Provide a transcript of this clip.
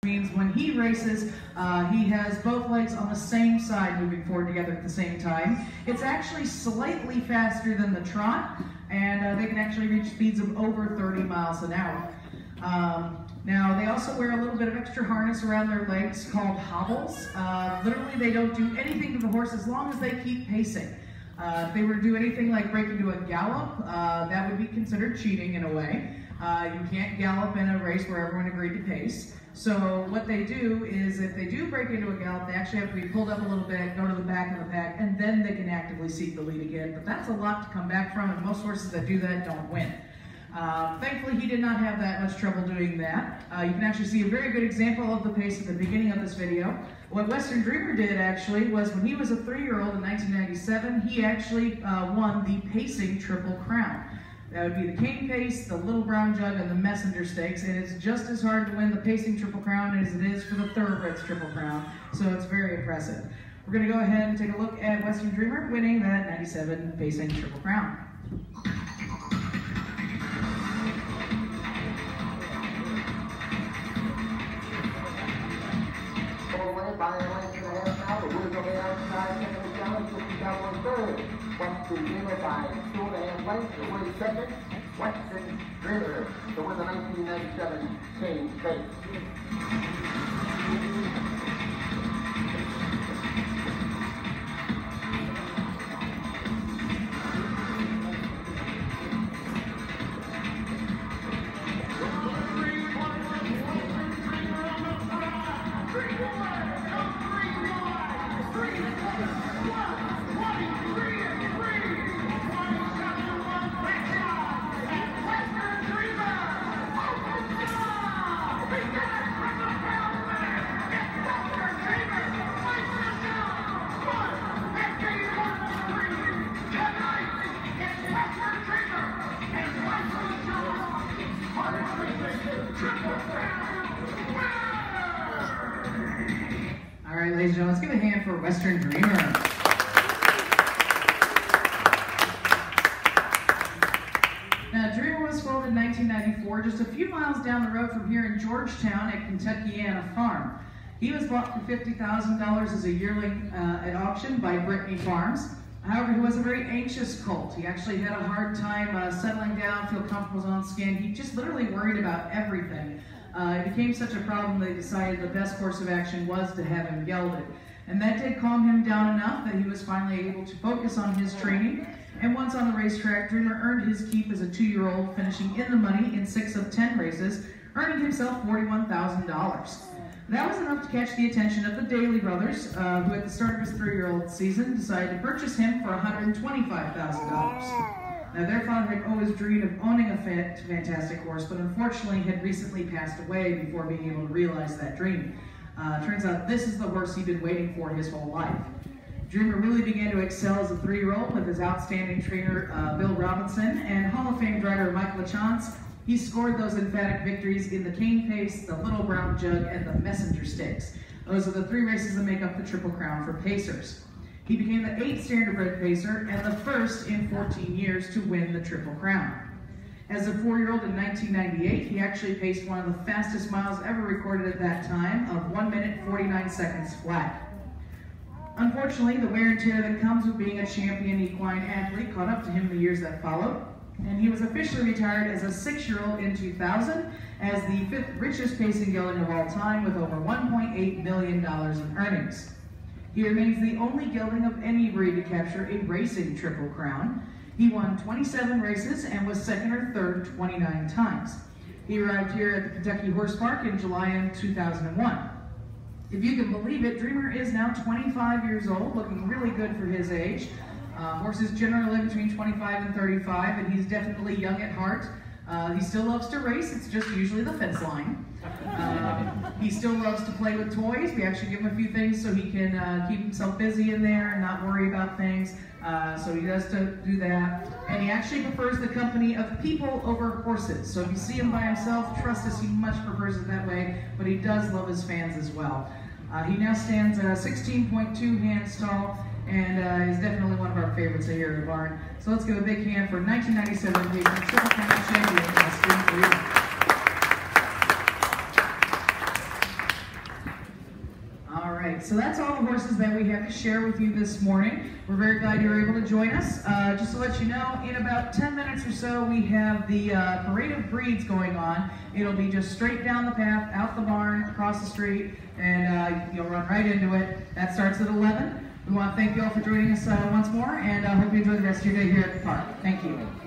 Means when he races, he has both legs on the same side moving forward together at the same time. It's actually slightly faster than the trot, and they can actually reach speeds of over 30 miles an hour. Now, they also wear a little bit of extra harness around their legs called hobbles. Literally, they don't do anything to the horse as long as they keep pacing. If they were to do anything like break into a gallop, that would be considered cheating in a way. You can't gallop in a race where everyone agreed to pace. So what they do is if they do break into a gallop, they actually have to be pulled up a little bit, go to the back of the pack, and then they can actively seek the lead again. But that's a lot to come back from, and most horses that do that don't win. Thankfully, he did not have that much trouble doing that. You can actually see a very good example of the pace at the beginning of this video. What Western Dreamer did actually was when he was a 3-year-old in 1997, he actually won the pacing Triple Crown. That would be the Cane Pace, the Little Brown Jug, and the Messenger Stakes, and it's just as hard to win the pacing Triple Crown as it is for the Thoroughbreds Triple Crown, so it's very impressive. We're going to go ahead and take a look at Western Dreamer winning that 97 pacing Triple Crown. By a length and a half now, the Wizard on the outside, second is Challenge, 50 Cowboys third. Western Dreamer by 2.5 lengths, the winning second. Western Dreamer to win the 1997 Cane Pace. All right, ladies and gentlemen, let's give a hand for Western Dreamer. Now, Dreamer was foaled in 1994, just a few miles down the road from here in Georgetown at Kentuckiana Farm. He was bought for $50,000 as a yearling at auction by Brittany Farms. However, he was a very anxious colt. He actually had a hard time settling down, feel comfortable on skin. He just literally worried about everything. It became such a problem they decided the best course of action was to have him gelded. And that did calm him down enough that he was finally able to focus on his training. And once on the racetrack, Dreamer earned his keep as a 2-year-old, finishing in the money in 6 of 10 races, earning himself $41,000. That was enough to catch the attention of the Daly brothers, who at the start of his 3-year-old season decided to purchase him for $125,000. Now, their father had always dreamed of owning a fantastic horse, but unfortunately had recently passed away before being able to realize that dream. Turns out this is the horse he'd been waiting for his whole life. Dreamer really began to excel as a 3-year-old with his outstanding trainer, Bill Robinson, and Hall of Fame driver Michael LaChance. He scored those emphatic victories in the Cane Pace, the Little Brown Jug, and the Messenger Stakes. Those are the 3 races that make up the Triple Crown for pacers. He became the 8th standardbred pacer and the first in 14 years to win the Triple Crown. As a 4-year-old in 1998, he actually paced one of the fastest miles ever recorded at that time of 1 minute 49 seconds flat. Unfortunately, the wear and tear that comes with being a champion equine athlete caught up to him in the years that followed, and he was officially retired as a 6-year-old in 2000 as the 5th richest pacing gelding of all time with over $1.8 million in earnings. He remains the only gelding of any breed to capture a racing Triple Crown. He won 27 races and was 2nd or 3rd 29 times. He arrived here at the Kentucky Horse Park in July of 2001. If you can believe it, Dreamer is now 25 years old, looking really good for his age. Horses generally live between 25 and 35, and he's definitely young at heart. He still loves to race, it's just usually the fence line. He still loves to play with toys. We actually give him a few things so he can keep himself busy in there and not worry about things. So he does do that. And he actually prefers the company of people over horses. So if you see him by himself, trust us, he much prefers it that way, but he does love his fans as well. He now stands 16.2 hands tall and is definitely one of our favorites here in the barn. So let's give a big hand for 1997 pacing Triple Crown champion, Western Dreamer. right, so that's all the horses that we have to share with you this morning. We're very glad you were able to join us. Just to let you know, in about 10 minutes or so, we have the Parade of Breeds going on. It'll be just straight down the path, out the barn, across the street, and you'll run right into it. That starts at 11. We want to thank you all for joining us once more, and I hope you enjoy the rest of your day here at the park. Thank you.